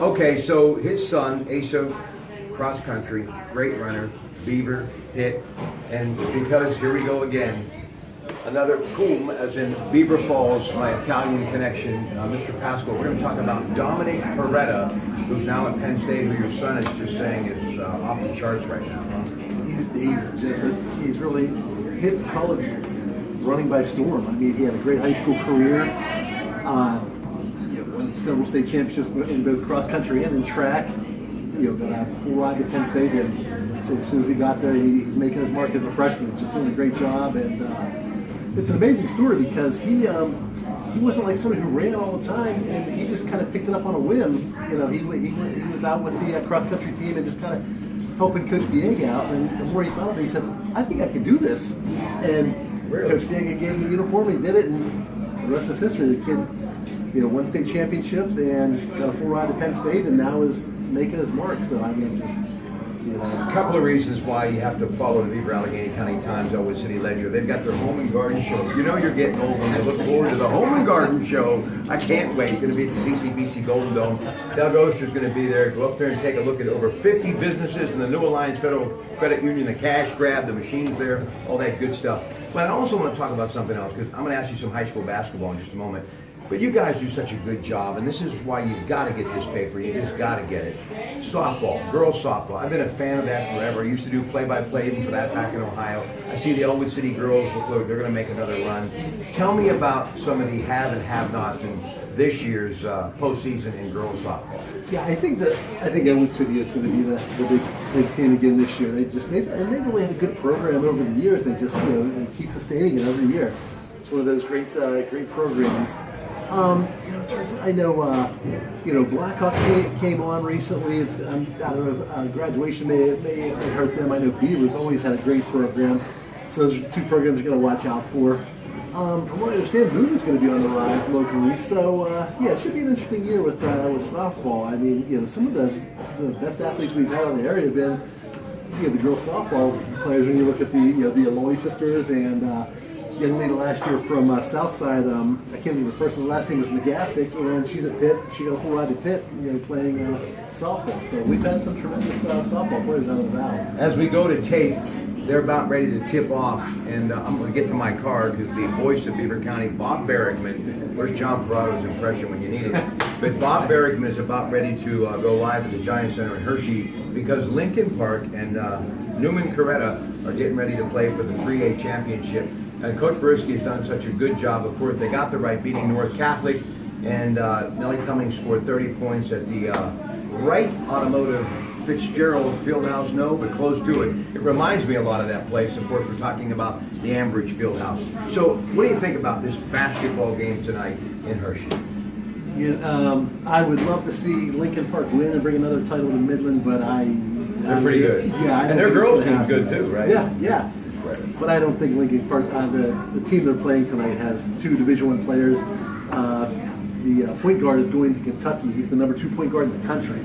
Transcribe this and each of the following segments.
Okay, so his son, Asa, cross country, great runner, Beaver, Pitt, and because here we go again, another Coom, as in Beaver Falls, my Italian connection, Mr. Pascal. We're going to talk about Dominic Pratte, who's now at Penn State, who your son is just saying is off the charts right now. He's really hit college running by storm. I mean, he had a great high school career. Won several state championships in both cross country and in track. Got a full ride to Penn State, and as soon as he got there, he's making his mark as a freshman. He's just doing a great job, and it's an amazing story because he wasn't like somebody who ran all the time, and he just kind of picked it up on a whim. He was out with the cross country team and just kind of helping Coach Biega out. And the more he thought of it, he said, "I think I can do this." And Coach Biega gave him the uniform, and he did it, and the rest is history. The kid, won state championships and got a full ride to Penn State, and now is making his mark. So I mean, just. A couple of reasons why you have to follow the Beaver Allegheny County Times, Elwood City Ledger. They've got their Home and Garden Show. You know you're getting old when they look forward to the Home and Garden Show. I can't wait. Going to be at the CCBC Golden Dome. Doug Oster's going to be there. Go up there and take a look at over 50 businesses in the New Alliance Federal Credit Union, the cash grab, the machines there, all that good stuff. But I also want to talk about something else because I'm going to ask you some high school basketball in just a moment. But you guys do such a good job, and this is why you've got to get this paper. You just got to get it. Softball, girls softball. I've been a fan of that forever. I used to do play-by-play even for that back in Ohio. I see the Elwood City girls look like they're going to make another run. Tell me about some of the have and have-nots in this year's postseason in girls softball. Yeah, I think Elwood City is going to be the big team again this year. They've really had a good program over the years. They just they keep sustaining it every year. It's one of those great programs. I know, Blackhawk came on recently. I don't know, graduation may hurt them. I know Beavers always had a great program. So those are two programs you're going to watch out for. From what I understand, Boone is going to be on the rise locally. So, it should be an interesting year with softball. I mean, some of the best athletes we've had out of the area have been, the girls softball players. When you look at the Aloy sisters and young lady last year from Southside, I can't remember her first and last name was McGathick, and she's at Pitt. She got a full ride to Pitt, playing softball. So we've had some tremendous softball players out of the valley. As we go to tape, they're about ready to tip off, and I'm going to get to my card because the voice of Beaver County, Bob Barrickman, where's John Ferraro's impression when you need it? But Bob Barrickman is about ready to go live at the Giant Center in Hershey because Lincoln Park and Newman Coretta are getting ready to play for the 3A championship. And Coach Brisky has done such a good job. Of course, they got the right beating North Catholic, and Nellie Cummings scored 30 points at the Wright Automotive Fitzgerald Fieldhouse. No, but close to it. It reminds me a lot of that place. Of course, we're talking about the Ambridge Fieldhouse. So, what do you think about this basketball game tonight in Hershey? I would love to see Lincoln Park win and bring another title to Midland, but they're pretty good. Yeah, and their girls team's good too, right? Yeah. But I don't think Lincoln Park, the team they're playing tonight has two Division I players. The point guard is going to Kentucky. He's the number 2 point guard in the country.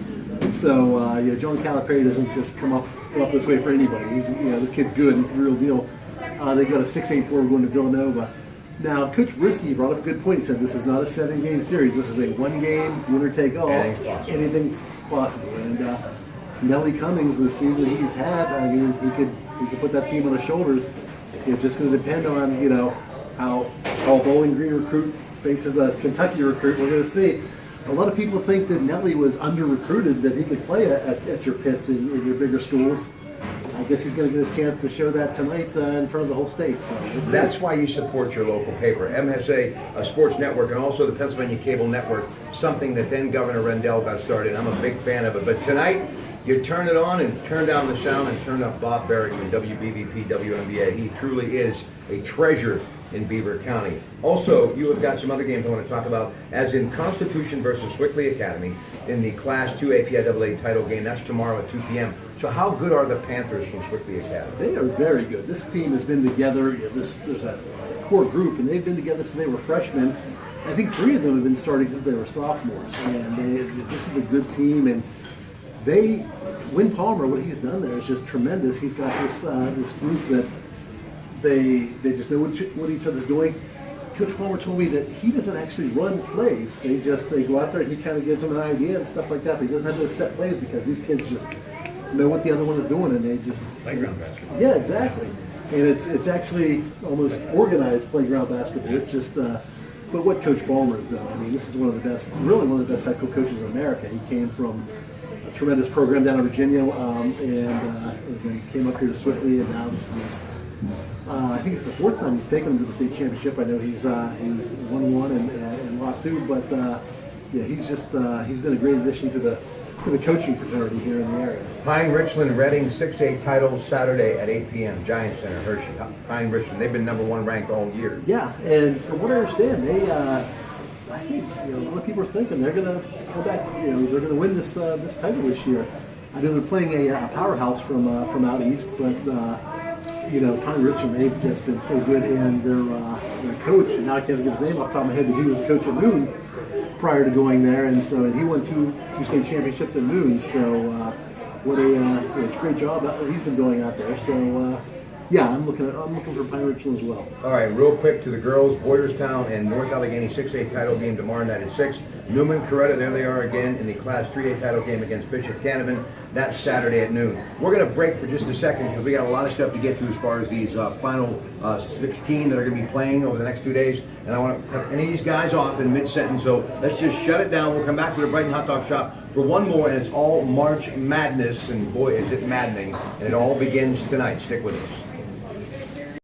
So John Calipari doesn't just come up this way for anybody. This kid's good. He's the real deal. They've got a 6'8" forward going to Villanova. Now, Coach Brisky brought up a good point. He said this is not a 7-game series. This is a 1-game winner take all. Anything's possible. And Nellie Cummings, this season he's had, I mean, he could put that team on his shoulders. It's just going to depend on how Bowling Green recruit faces a Kentucky recruit. We're going to see. A lot of people think that Nellie was under-recruited, that he could play at your Pitts in your bigger schools. I guess he's going to get his chance to show that tonight in front of the whole state. So that's why you support your local paper, MSA Sports Network, and also the Pennsylvania Cable Network, something that then Governor Rendell got started. I'm a big fan of it. But tonight, you turn it on and turn down the sound and turn up Bob Barrickman, WBVP, WNBA. He truly is a treasure in Beaver County. Also, you have got some other games I want to talk about, as in Constitution versus Swickley Academy in the Class 2 APIAA title game. That's tomorrow at 2 p.m. So how good are the Panthers from Swickley Academy? They are very good. This team has been together. There's a core group, and they've been together since they were freshmen. I think 3 of them have been starting since they were sophomores. And this is a good team. And Win Palmer, what he's done there is just tremendous. He's got this group that they just know what each other's doing. Coach Palmer told me that he doesn't actually run plays. They go out there and he kind of gives them an idea and stuff like that. But he doesn't have to set plays because these kids just know what the other one is doing, and they just Playground basketball. Yeah, exactly. And it's actually almost organized playground basketball. It's just, but what Coach Palmer has done. I mean, this is one of the best, really one of the best high school coaches in America. He came from a tremendous program down in Virginia, and then came up here to Swiftly, and now this is. I think it's the fourth time he's taken him to the state championship. I know he's won one and lost two, but yeah, he's been a great addition to the coaching fraternity here in the area. Pine Richland Reading 6A title Saturday at 8 p.m. Giant Center, Hershey. Pine Richland, they've been number 1 ranked all year. Yeah, and from what I understand, they I think a lot of people are thinking they're gonna go back. They're gonna win this title this year. I know they're playing a powerhouse from out east, but. Pine Richland, they've just been so good, and their coach, and now I can't think of his name off the top of my head, but he was the coach at Moon prior to going there, and he won two state championships at Moon. So what a great job he's been doing out there. So yeah, I'm looking for Pine Richland as well. All right, real quick to the girls, Boyerstown and North Allegheny 6A title game tomorrow night at 6. Newman, Coretta, there they are again in the Class 3A title game against Bishop Canavan. That's Saturday at noon. We're going to break for just a second because we got a lot of stuff to get to as far as these final 16 that are going to be playing over the next 2 days. And I want to cut any of these guys off in mid-sentence, so let's just shut it down. We'll come back to the Brighton Hot Dog Shop for one more, and it's all March Madness, and boy, is it maddening. And it all begins tonight. Stick with us.